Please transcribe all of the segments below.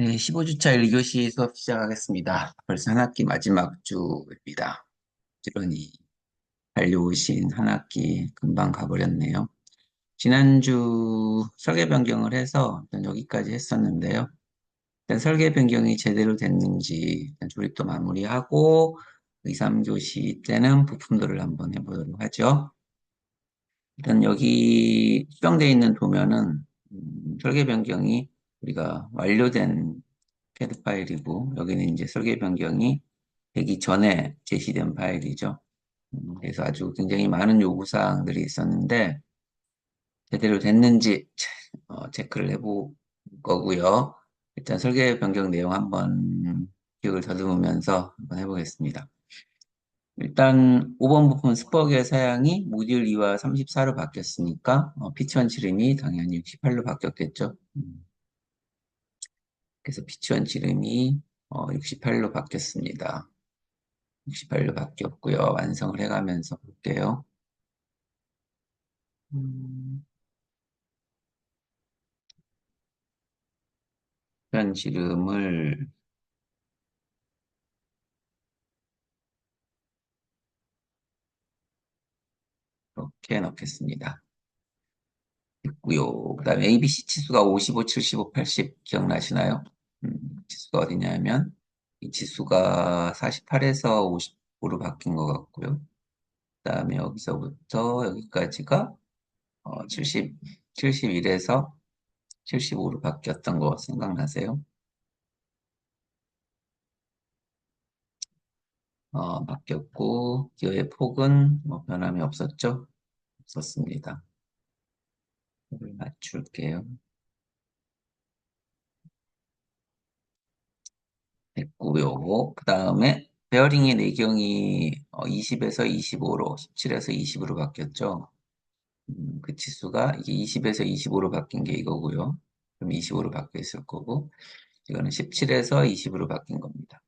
네, 15주차 1교시 수업 시작하겠습니다. 벌써 한 학기 마지막 주입니다. 그러니 달려오신 한 학기 금방 가버렸네요. 지난주 설계 변경을 해서 일단 여기까지 했었는데요. 일단 설계 변경이 제대로 됐는지 일단 조립도 마무리하고 2, 3교시 때는 부품들을 한번 해보도록 하죠. 일단 여기 수정되어 있는 도면은 설계 변경이 우리가 완료된 캐드 파일이고 여기는 이제 설계 변경이 되기 전에 제시된 파일이죠. 그래서 아주 굉장히 많은 요구사항들이 있었는데 제대로 됐는지 체크를 해볼 거고요. 일단 설계 변경 내용 한번 기억을 더듬으면서 한번 해보겠습니다. 일단 5번 부품 스포기의 사양이 모듈 2와 34로 바뀌었으니까 피치원 지름이 당연히 68로 바뀌었겠죠. 그래서 피치원 지름이 68로 바뀌었습니다. 68로 바뀌었고요. 완성을 해가면서 볼게요. 음, 현 지름을 이렇게 넣겠습니다. 있고요. 그 다음에 ABC 치수가 55, 75, 80 기억나시나요? 치수가 어디냐면 이 치수가 48에서 55로 바뀐 것 같고요. 그 다음에 여기서부터 여기까지가 70, 71에서 75로 바뀌었던 거 생각나세요? 바뀌었고 기어의 폭은 뭐 변함이 없었죠? 없었습니다. 이걸 맞출게요. 됐고요. 그 다음에 베어링의 내경이 20에서 25로, 17에서 20으로 바뀌었죠. 그 치수가 이게 20에서 25로 바뀐 게 이거고요. 그럼 25로 바뀌어 있을 거고, 이거는 17에서 20으로 바뀐 겁니다.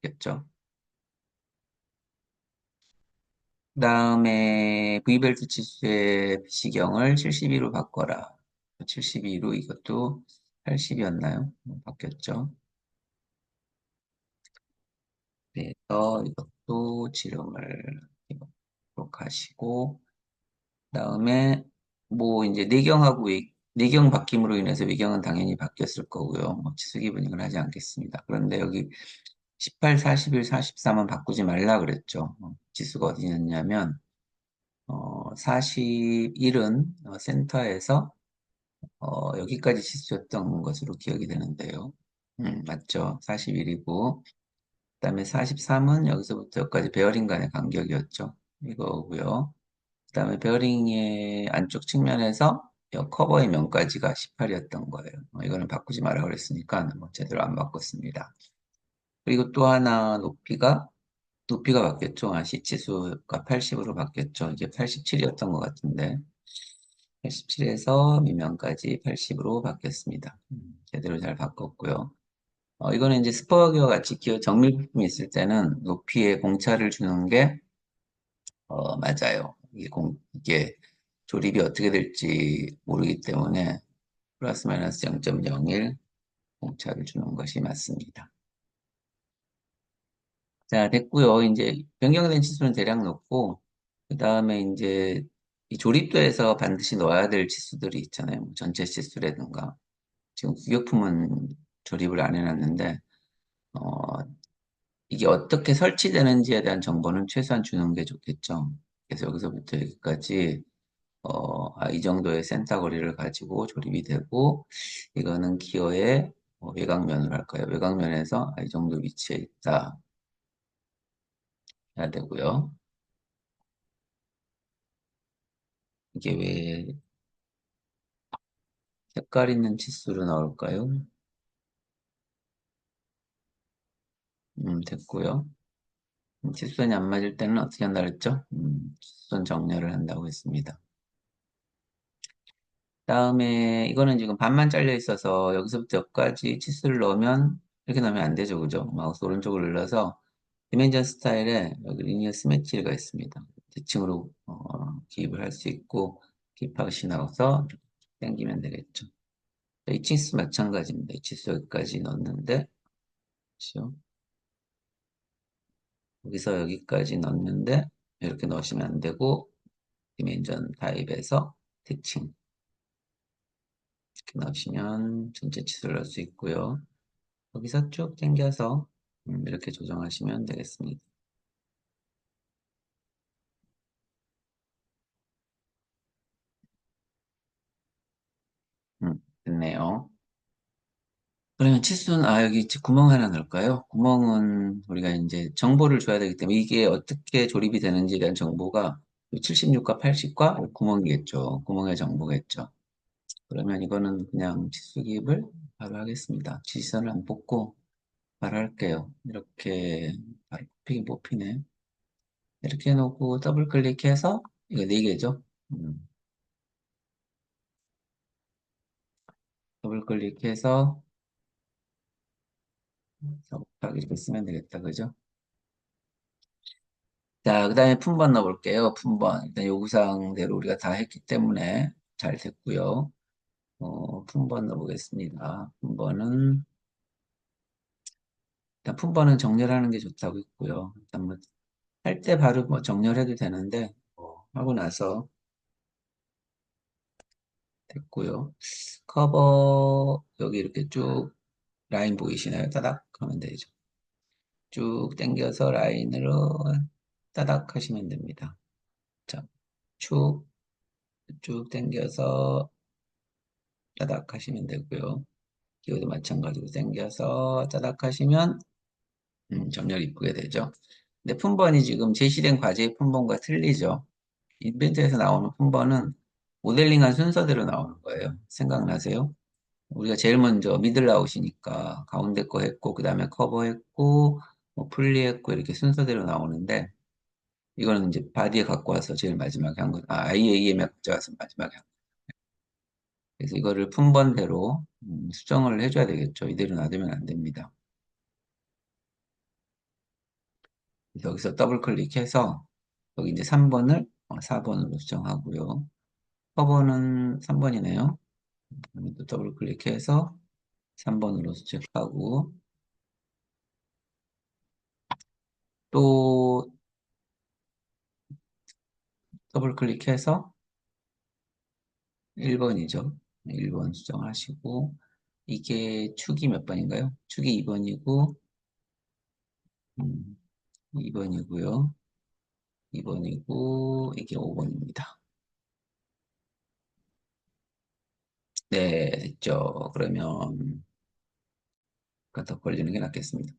됐죠? 그 다음에 V벨트 치수의 시경을 72로 바꿔라. 72로 이것도 80이었나요? 바뀌었죠? 그래서 이것도 지름을 이렇게 하시고, 그다음에 뭐 이제 내경하고 내경 바뀜으로 인해서 외경은 당연히 바뀌었을 거고요. 뭐 치수기 분익은 하지 않겠습니다. 그런데 여기 18, 41, 43은 바꾸지 말라 그랬죠. 지수가 어디였냐면 41은 센터에서 여기까지 치수였던 것으로 기억이 되는데요. 맞죠. 41이고 그다음에 43은 여기서부터 여기까지 베어링 간의 간격이었죠. 이거고요. 그다음에 베어링의 안쪽 측면에서 이 커버의 면까지가 18이었던 거예요. 이거는 바꾸지 마라 그랬으니까 뭐 제대로 안 바꿨습니다. 그리고 또 하나 높이가 바뀌었죠. C치수가 80으로 바뀌었죠. 이게 87이었던 것 같은데 87에서 미면까지 80으로 바뀌었습니다. 제대로 잘 바꿨고요. 이거는 이제 스포기와 같이 기어 정밀 부품이 있을 때는 높이에 공차를 주는 게 맞아요. 이게 조립이 어떻게 될지 모르기 때문에 플러스 마이너스 0.01 공차를 주는 것이 맞습니다. 자, 됐고요. 이제 변경된 치수는 대략 넣고 그 다음에 이제 이 조립도에서 반드시 넣어야 될 치수들이 있잖아요. 뭐 전체 치수라든가 지금 규격품은 조립을 안 해놨는데 어, 이게 어떻게 설치되는지에 대한 정보는 최소한 주는 게 좋겠죠. 그래서 여기서부터 여기까지 이 정도의 센터 거리를 가지고 조립이 되고, 이거는 기어의 외곽면으로 할까요? 외곽면에서 이 정도 위치에 있다 해야 되고요. 이게 왜 색깔 있는 치수로 나올까요? 됐고요. 치수선이 안 맞을 때는 어떻게 한다 그랬죠? 치수선 정렬을 한다고 했습니다. 다음에 이거는 지금 반만 잘려 있어서 여기서부터 여기까지 치수를 넣으면 이렇게 넣으면 안 되죠. 그죠? 마우스 오른쪽을 눌러서 디멘전 스타일에 여기 리니어 스매치가 있습니다. 대칭으로 기입을 할 수 있고 기입하고 나가서 당기면 되겠죠. 이 치수 마찬가지입니다. 이 치수 여기까지 넣었는데, 그렇죠? 여기서 여기까지 넣었는데, 이렇게 넣으시면 안 되고, 디멘전 타입에서 대칭 이렇게 넣으시면 전체 치수를 넣을 수 있고요. 여기서 쭉 당겨서 이렇게 조정하시면 되겠습니다. 됐네요. 그러면 치수는, 여기 구멍 하나 넣을까요? 구멍은 우리가 이제 정보를 줘야 되기 때문에 이게 어떻게 조립이 되는지에 대한 정보가 76과 80과 구멍이겠죠. 구멍의 정보겠죠. 그러면 이거는 그냥 치수 기입을 바로 하겠습니다. 지시선을 안 뽑고 바로 할게요. 이렇게 바로 뽑히네. 이렇게 해놓고 더블 클릭해서 이거 4개죠. 더블 클릭해서 딱 이렇게 쓰면 되겠다. 그죠? 자, 그 다음에 품번 넣어볼게요. 품번. 일단 요구사항대로 우리가 다 했기 때문에 잘 됐고요. 품번 넣어보겠습니다. 일단 품번은 정렬하는 게 좋다고 했고요. 일단 뭐, 할 때 바로 뭐 정렬해도 되는데, 하고 나서 됐고요. 커버, 여기 이렇게 쭉 라인 보이시나요? 따닥 하면 되죠. 쭉 당겨서 라인으로 따닥 하시면 됩니다. 자, 쭉, 쭉 당겨서 따닥 하시면 되고요. 기호도 마찬가지로 당겨서 따닥 하시면 정렬 이쁘게 되죠. 근데 품번이 지금 제시된 과제의 품번과 틀리죠. 인벤트에서 나오는 품번은 모델링한 순서대로 나오는 거예요. 생각나세요? 우리가 제일 먼저 미들 아웃이니까 가운데 거 했고, 그 다음에 커버 했고, 뭐 풀리 했고, 이렇게 순서대로 나오는데, 이거는 이제 바디에 갖고 와서 제일 마지막에 한 거, IAM에 가져와서 마지막에 한 거. 그래서 이거를 품번대로 수정을 해줘야 되겠죠. 이대로 놔두면 안 됩니다. 그래서 여기서 더블 클릭해서 여기 이제 3번을 4번으로 수정하고요. 커버는 3번이네요. 또 더블 클릭해서 3번으로 수정하고 또 더블 클릭해서 1번이죠. 1번 수정하시고 이게 축이 몇 번인가요? 축이 2번이고 2번이고요. 2번이고 이게 5번입니다. 네, 됐죠. 그러면 더 걸리는 게 낫겠습니다.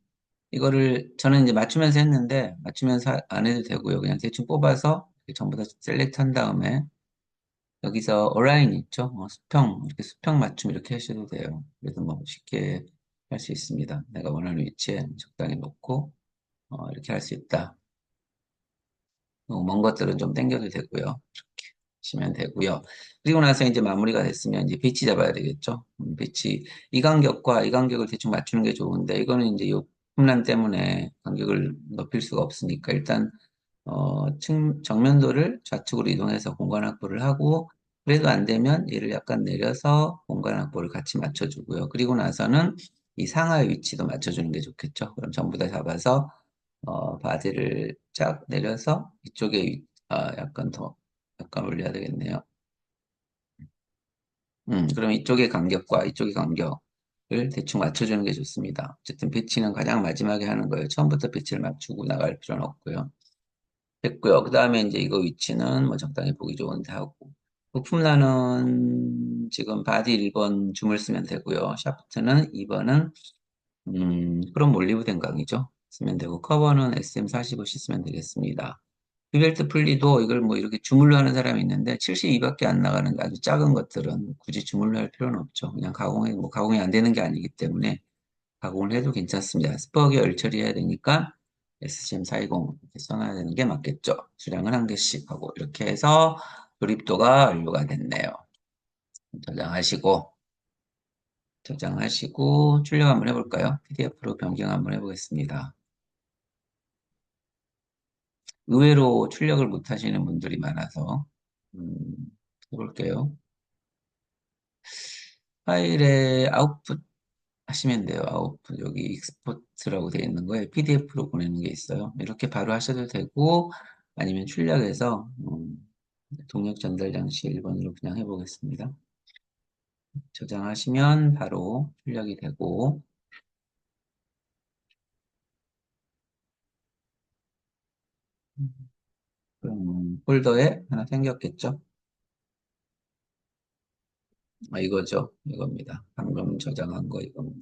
이거를 저는 이제 맞추면서 했는데 맞추면서 안 해도 되고요. 그냥 대충 뽑아서 이렇게 전부 다 셀렉트 한 다음에 여기서 어라인 있죠? 수평, 이렇게 수평 맞춤 이렇게 하셔도 돼요. 그래서 뭐 쉽게 할 수 있습니다. 내가 원하는 위치에 적당히 놓고 이렇게 할 수 있다. 먼 것들은 좀 당겨도 되고요. 이렇게 하시면 되고요. 그리고 나서 이제 마무리가 됐으면 이제 배치 잡아야 되겠죠. 배치 이 간격과 이 간격을 대충 맞추는 게 좋은데 이거는 이제 요 풍란 때문에 간격을 높일 수가 없으니까 일단 정면도를 좌측으로 이동해서 공간 확보를 하고 그래도 안 되면 얘를 약간 내려서 공간 확보를 같이 맞춰주고요. 그리고 나서는 이 상하의 위치도 맞춰주는 게 좋겠죠. 그럼 전부 다 잡아서 바디를 쫙 내려서 이쪽에 약간 더 약간 올려야 되겠네요. 그럼 이쪽의 간격과 이쪽의 간격을 대충 맞춰주는 게 좋습니다. 어쨌든 배치는 가장 마지막에 하는 거예요. 처음부터 배치를 맞추고 나갈 필요는 없고요. 됐고요. 그 다음에 이제 이거 위치는 뭐 적당히 보기 좋은데 하고 부품란은 지금 바디 1번 줌을 쓰면 되고요. 샤프트는 2번은 크롬 올리브 댕강이죠. 쓰면 되고 커버는 SM45C 쓰면 되겠습니다. 휘벨트 풀리도 이걸 뭐 이렇게 주물러 하는 사람이 있는데 72밖에 안 나가는 아주 작은 것들은 굳이 주물러 할 필요는 없죠. 그냥 가공이 안 되는 게 아니기 때문에 가공을 해도 괜찮습니다. 스퍼게 얼 처리해야 되니까 SCM420 이렇게 써놔야 되는 게 맞겠죠. 수량은 한 개씩 하고 이렇게 해서 조립도가 완료가 됐네요. 저장하시고 출력 한번 해볼까요? PDF로 변경 한번 해보겠습니다. 의외로 출력을 못 하시는 분들이 많아서 해볼게요. 파일에 아웃풋 하시면 돼요. 아웃풋 여기 익스포트라고 되어 있는 거에 PDF로 보내는 게 있어요. 이렇게 바로 하셔도 되고 아니면 출력해서 동력 전달 장치 1번으로 그냥 해보겠습니다. 저장하시면 바로 출력이 되고 그럼 폴더에 하나 생겼겠죠? 아, 이거죠. 이겁니다. 방금 저장한 거 이겁니다.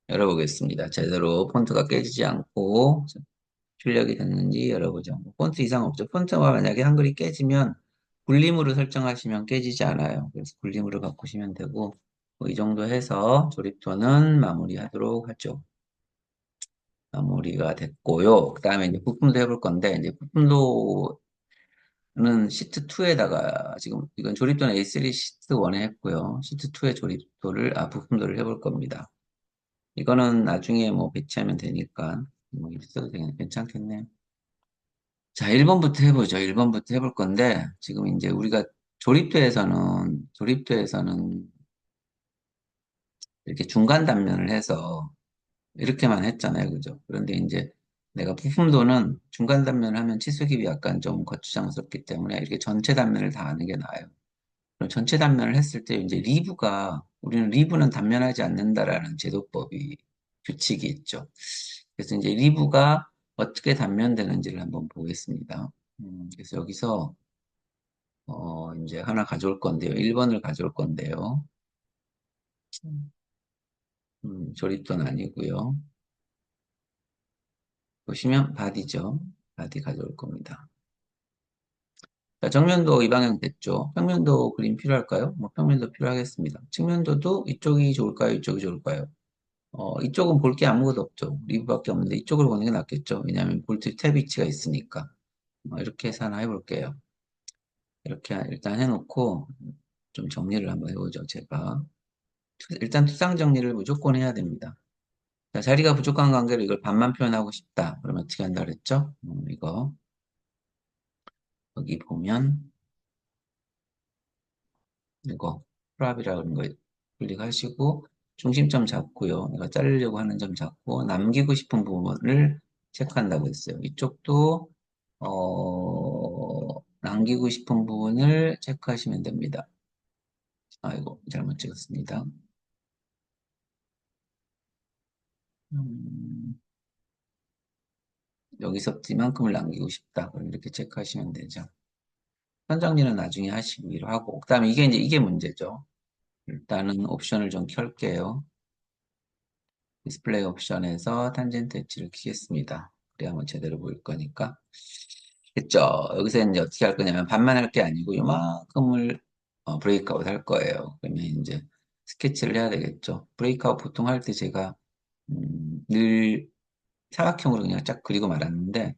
열어보겠습니다. 제대로 폰트가 깨지지 않고 출력이 됐는지 열어보죠. 폰트 이상 없죠. 폰트가 만약에 한글이 깨지면 굴림으로 설정하시면 깨지지 않아요. 그래서 굴림으로 바꾸시면 되고 뭐이 정도 해서 조립도는 마무리하도록 하죠. 마무리가 됐고요. 그 다음에 이제 부품도 해볼 건데 이제 부품도는 시트 2에다가 지금 이건 조립도는 A3 시트 1에 했고요. 시트 2의 조립도를 부품도를 해볼 겁니다. 이거는 나중에 뭐 배치하면 되니까 뭐 있어도 괜찮겠네요. 자, 1번부터 해보죠. 1번부터 해볼 건데, 지금 이제 우리가 조립도에서는 이렇게 중간 단면을 해서 이렇게만 했잖아요. 그죠? 그런데 이제 내가 부품도는 중간 단면을 하면 치수기비 약간 좀 거추장스럽기 때문에 이렇게 전체 단면을 다 하는 게 나아요. 그럼 전체 단면을 했을 때 이제 우리는 리브는 단면하지 않는다라는 제도법이, 규칙이 있죠. 그래서 이제 리브가 어떻게 단면되는지를 한번 보겠습니다. 그래서 여기서 이제 하나 가져올 건데요. 1번을 가져올 건데요. 조립도는 아니고요. 보시면 바디죠. 바디 가져올 겁니다. 자, 정면도 이 방향 됐죠. 평면도 그림 필요할까요? 뭐 평면도 필요하겠습니다. 측면도도 이쪽이 좋을까요? 이쪽이 좋을까요? 이쪽은 볼 게 아무것도 없죠. 리브밖에 없는데 이쪽으로 보는 게 낫겠죠. 왜냐하면 볼트 탭 위치가 있으니까. 이렇게 해서 하나 해볼게요. 이렇게 일단 해놓고 좀 정리를 한번 해보죠. 제가. 일단 투상 정리를 무조건 해야 됩니다. 자, 자리가 부족한 관계로 이걸 반만 표현하고 싶다. 그러면 어떻게 한다 그랬죠? 이거 여기 보면 이거 프랍이라 그런 거 클릭하시고 중심점 잡고요. 이거 자르려고 하는 점 잡고 남기고 싶은 부분을 체크한다고 했어요. 이쪽도 남기고 싶은 부분을 체크하시면 됩니다. 아이고 잘못 찍었습니다. 음, 여기서부터 이만큼을 남기고 싶다. 그럼 이렇게 체크하시면 되죠. 선정리는 나중에 하시기로 하고 그다음에 이게 문제죠. 일단은 옵션을 좀 켤게요. 디스플레이 옵션에서 탄젠트 엣지를 키겠습니다. 그래야만 제대로 보일 거니까. 됐죠? 여기서 이제 어떻게 할 거냐면 반만 할 게 아니고 이만큼을 브레이크아웃 할 거예요. 그러면 이제 스케치를 해야 되겠죠. 브레이크아웃 보통 할 때 제가 늘 사각형으로 그냥 쫙 그리고 말았는데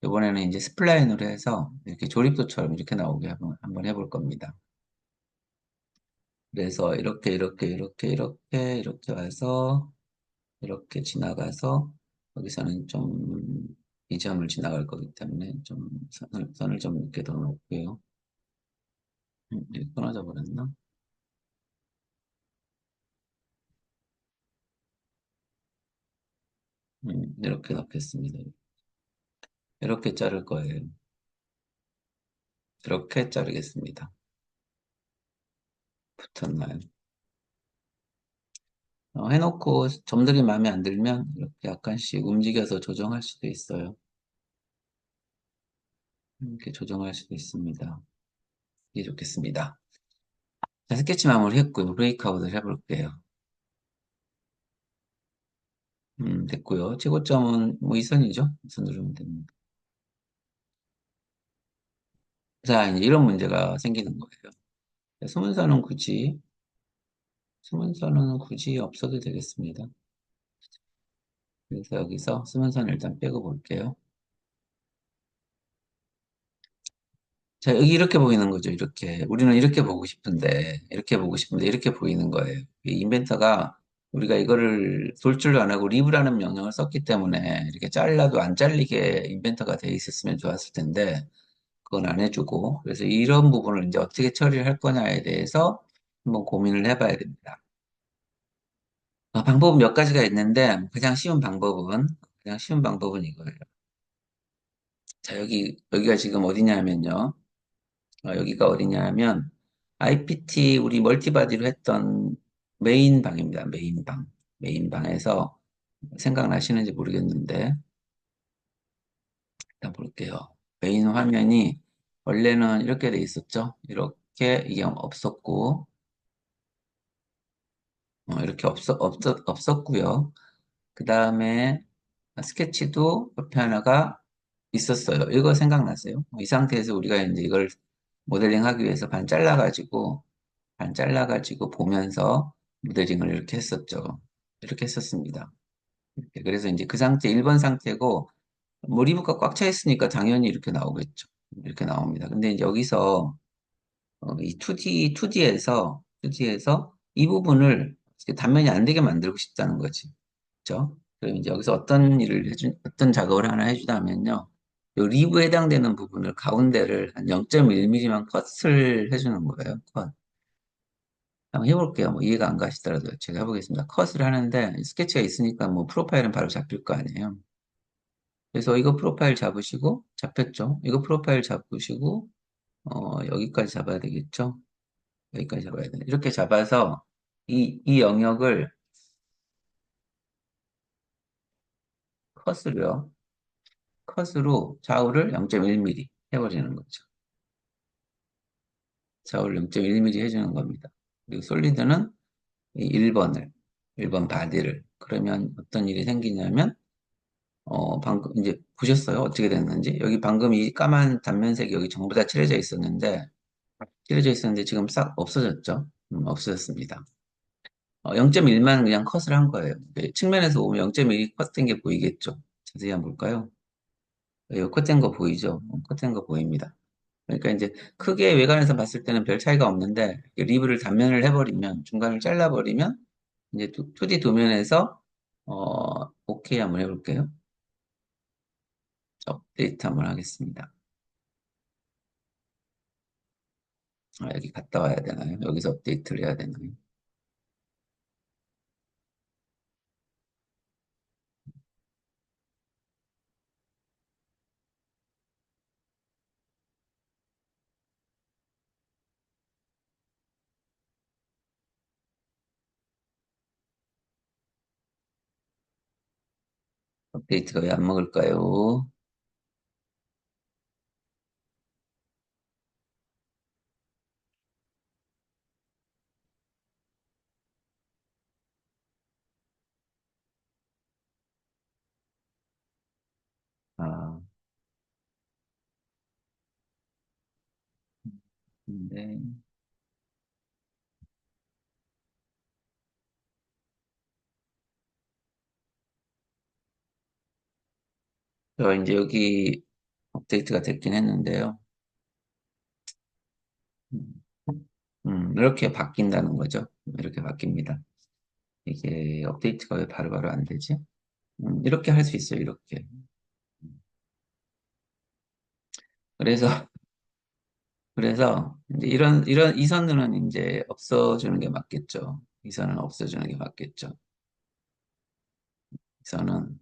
이번에는 이제 스플라인으로 해서 이렇게 조립도처럼 이렇게 나오게 한번 해볼 겁니다. 그래서 이렇게 와서 이렇게 지나가서 여기서는 좀 이 점을 지나갈 거기 때문에 좀 선을 좀 이렇게 더 놓고요. 이게 끊어져 버렸나? 이렇게 넣겠습니다. 이렇게 자를 거예요. 이렇게 자르겠습니다. 붙었나요? 해놓고 점들이 마음에 안 들면 이렇게 약간씩 움직여서 조정할 수도 있어요. 이렇게 조정할 수도 있습니다. 이게 좋겠습니다. 자, 스케치 마무리 했고요. 브레이크아웃을 해볼게요. 됐고요. 최고점은 뭐 이 선이죠? 이 선 누르면 됩니다. 자, 이제 이런 문제가 생기는 거예요. 수문선은 굳이 없어도 되겠습니다. 그래서 여기서 수문선을 일단 빼고 볼게요. 자, 여기 이렇게 보이는 거죠. 이렇게. 우리는 이렇게 보고 싶은데, 이렇게 보이는 거예요. 이 인벤터가 우리가 이거를 돌출도 안 하고 리브라는 명령을 썼기 때문에 이렇게 잘라도 안 잘리게 인벤터가 돼 있었으면 좋았을 텐데, 그건 안 해주고. 그래서 이런 부분을 이제 어떻게 처리를 할 거냐에 대해서 한번 고민을 해봐야 됩니다. 방법은 몇 가지가 있는데 가장 쉬운 방법은 이거예요. 자, 여기가 지금 어디냐면요. 여기가 어디냐면 IPT 우리 멀티바디로 했던 메인 방입니다. 메인 방. 메인 방에서 생각나시는지 모르겠는데 일단 볼게요. 메인 화면이 원래는 이렇게 돼 있었죠. 이렇게 이게 없었고 이렇게 없었고요. 그 다음에 스케치도 옆에 하나가 있었어요. 이거 생각나세요? 이 상태에서 우리가 이제 이걸 모델링 하기 위해서 반 잘라가지고 보면서 모델링을 이렇게 했었죠. 이렇게 했었습니다. 그래서 이제 그 상태, 1번 상태고, 뭐 리브가 꽉 차 있으니까 당연히 이렇게 나오겠죠. 이렇게 나옵니다. 근데 이제 여기서 이 2D에서 이 부분을 단면이 안 되게 만들고 싶다는 거지. 그죠? 그럼 이제 여기서 어떤 작업을 하나 해주다면요. 요 리브에 해당되는 부분을 가운데를 한 0.1mm만 컷을 해주는 거예요. 컷. 한번 해볼게요. 뭐 이해가 안 가시더라도 제가 해보겠습니다. 컷을 하는데 스케치가 있으니까 뭐 프로파일은 바로 잡힐 거 아니에요. 그래서 이거 프로파일 잡으시고 잡혔죠? 이거 프로파일 잡으시고 여기까지 잡아야 되겠죠? 여기까지 잡아야 돼. 이렇게 잡아서 이 영역을 컷으로요. 컷으로 좌우를 0.1mm 해버리는 거죠. 좌우를 0.1mm 해주는 겁니다. 그리고 솔리드는 이 1번 바디를. 그러면 어떤 일이 생기냐면 방금 이제 보셨어요? 어떻게 됐는지? 여기 방금 이 까만 단면색이 여기 전부 다 칠해져 있었는데 지금 싹 없어졌죠? 없어졌습니다. 0.1만 그냥 컷을 한 거예요. 측면에서 보면 0.1이 컷된 게 보이겠죠? 자세히 한번 볼까요? 컷된 거 보이죠? 컷된 거 보입니다. 그러니까 이제 크게 외관에서 봤을 때는 별 차이가 없는데 리브를 단면을 해버리면 중간을 잘라버리면 이제 2D 도면에서 오케이 한번 해볼게요. 업데이트 한번 하겠습니다. 여기 갔다 와야 되나요? 여기서 업데이트를 해야 되나요? 업데이트가 왜 안 먹을까요? 아, 근데 저 이제 여기 업데이트가 됐긴 했는데요. 음, 이렇게 바뀐다는 거죠. 이렇게 바뀝니다. 이게 업데이트가 왜 바로바로 안 되지? 이렇게 할 수 있어요, 이렇게. 그래서, 그래서, 이제 이 선은 이제 없어지는 게 맞겠죠. 이 선은 없어지는 게 맞겠죠. 이 선은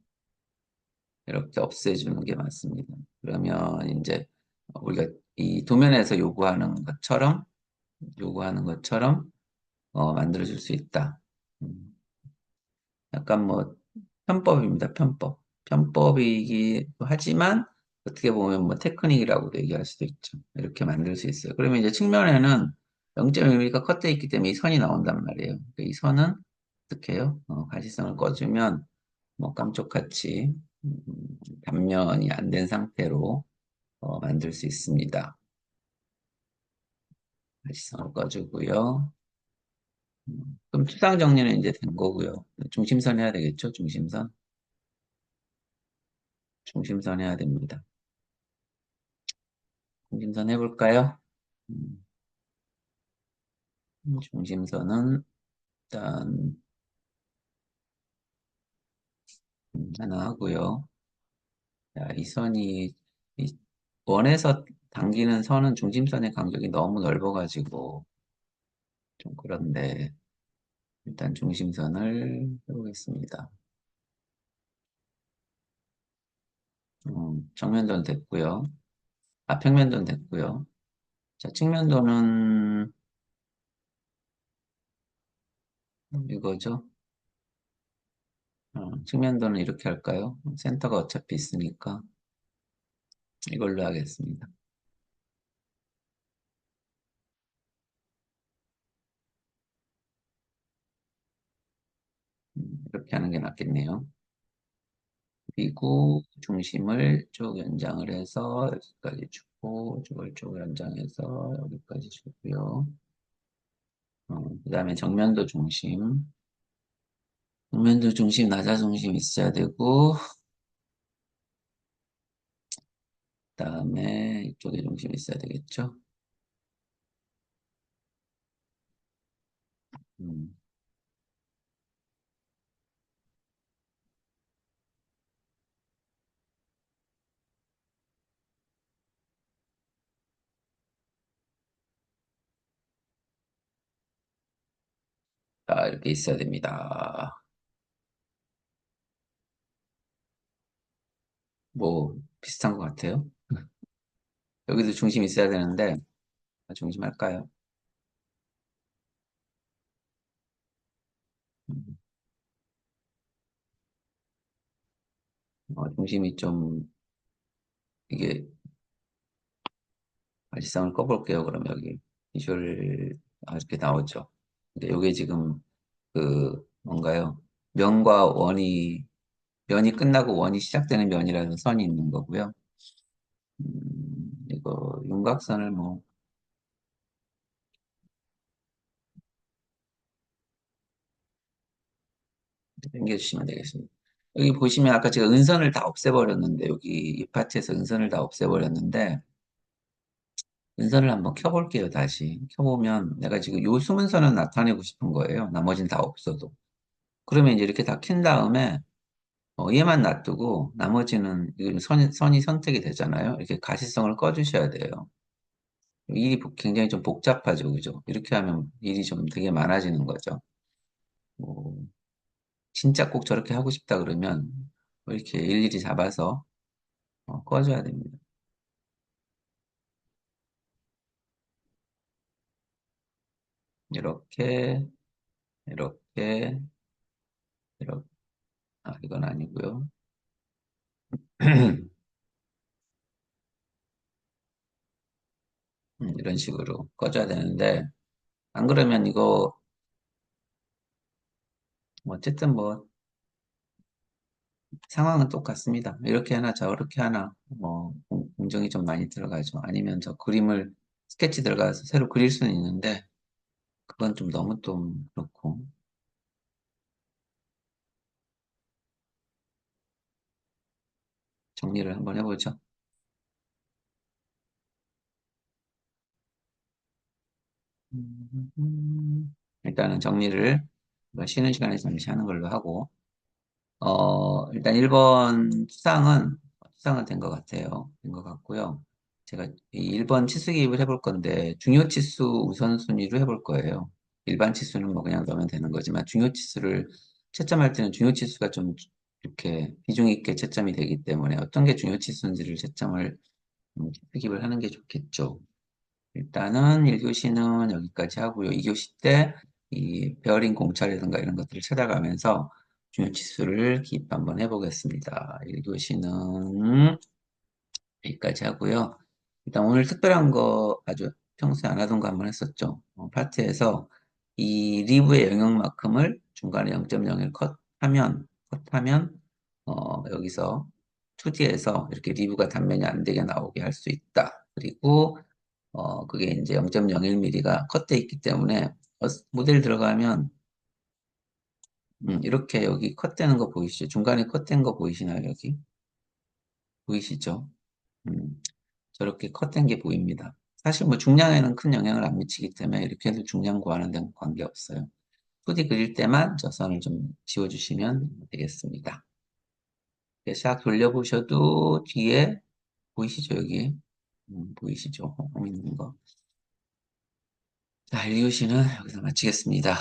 이렇게 없애주는 게 맞습니다. 그러면 이제 우리가 이 도면에서 요구하는 것처럼 만들어줄 수 있다. 음, 약간 뭐 편법입니다. 편법. 편법이기도 하지만 어떻게 보면 뭐 테크닉이라고도 얘기할 수도 있죠. 이렇게 만들 수 있어요. 그러면 이제 측면에는 0.1mm가 컷되어 있기 때문에 이 선이 나온단 말이에요. 그러니까 이 선은 어떻게 해요? 가시성을 꺼주면 뭐 깜짝같이 음, 단면이 안 된 상태로 만들 수 있습니다. 가시성을 꺼주고요. 그럼 추상 정리는 이제 된 거고요. 중심선 해야 되겠죠? 중심선. 중심선 해야 됩니다. 중심선 해볼까요? 음, 중심선은 일단 하나 하고요. 자, 이 선이 이 원에서 당기는 선은 중심선의 간격이 너무 넓어가지고 좀 그런데 일단 중심선을 해보겠습니다. 정면도는 됐고요. 평면도는 됐고요. 자, 측면도는 이거죠. 측면도는 이렇게 할까요? 센터가 어차피 있으니까 이걸로 하겠습니다. 이렇게 하는 게 낫겠네요. 그리고 중심을 쭉 연장을 해서 여기까지 주고, 이걸 쭉 연장해서 여기까지 주고요. 그 다음에 정면도 중심. 정면도 중심, 나사 중심 있어야 되고, 그 다음에 이쪽에 중심 있어야 되겠죠? 음, 자, 이렇게 있어야 됩니다. 뭐, 비슷한 것 같아요. 여기도 중심 있어야 되는데, 중심 할까요? 음, 중심이 좀, 이게, 일상을 꺼볼게요. 그럼 여기, 비주얼, 이렇게 나오죠. 근데 이게 지금, 뭔가요? 면과 원이, 면이 끝나고 원이 시작되는 면이라서 선이 있는 거고요. 이거, 윤곽선을 뭐, 당겨주시면 되겠습니다. 여기 보시면 아까 제가 은선을 다 없애버렸는데, 여기 이 파트에서 은선을 다 없애버렸는데, 은선을 한번 켜볼게요, 다시. 켜보면 내가 지금 요 수문선은 나타내고 싶은 거예요. 나머지는 다 없어도. 그러면 이제 이렇게 다 킨 다음에, 얘만 놔두고, 나머지는 이거 선이 선택이 되잖아요. 이렇게 가시성을 꺼주셔야 돼요. 일이 굉장히 좀 복잡하죠, 그죠? 이렇게 하면 일이 좀 되게 많아지는 거죠. 뭐, 진짜 꼭 저렇게 하고 싶다 그러면, 뭐 이렇게 일일이 잡아서 꺼줘야 됩니다. 이렇게, 이렇게, 이렇게, 이건 아니고요. 이런 식으로 꺼줘야 되는데, 안 그러면 이거, 뭐 어쨌든 뭐, 상황은 똑같습니다. 이렇게 하나, 저렇게 하나, 뭐, 공정이 좀 많이 들어가죠. 아니면 저 그림을 스케치 들어가서 새로 그릴 수는 있는데, 그건 좀 너무 좀 그렇고, 정리를 한번 해보죠. 일단은 정리를 쉬는 시간에 잠시 하는 걸로 하고, 일단 1번 수상은 된 것 같아요. 된 것 같고요. 제가 이 1번 치수 기입을 해볼 건데, 중요 치수 우선순위로 해볼 거예요. 일반 치수는 뭐 그냥 넣으면 되는 거지만, 중요 치수를 채점할 때는 중요 치수가 좀 이렇게 비중 있게 채점이 되기 때문에 어떤 게 중요 치수인지를 채점을, 치수 기입을 하는 게 좋겠죠. 일단은 1교시는 여기까지 하고요. 2교시 때 이 베어링 공차라든가 이런 것들을 찾아가면서 중요 치수를 기입 한번 해보겠습니다. 1교시는 여기까지 하고요. 일단 오늘 특별한 거 아주 평소에 안 하던 거 한번 했었죠. 파트에서 이 리브의 영역만큼을 중간에 0.01 컷하면 여기서 2D에서 이렇게 리브가 단면이 안 되게 나오게 할 수 있다. 그리고 그게 이제 0.01mm가 컷돼 있기 때문에 모델 들어가면 이렇게 여기 컷되는 거 보이시죠? 중간에 컷된 거 보이시나요? 여기 보이시죠? 음, 저렇게 컷된 게 보입니다. 사실 뭐 중량에는 큰 영향을 안 미치기 때문에 이렇게 해도 중량 구하는 데는 관계없어요. 2D 그릴 때만 저 선을 좀 지워주시면 되겠습니다. 이렇게 샥 돌려보셔도 뒤에 보이시죠? 여기 보이시죠? 있는 거. 자, 1교시는 여기서 마치겠습니다.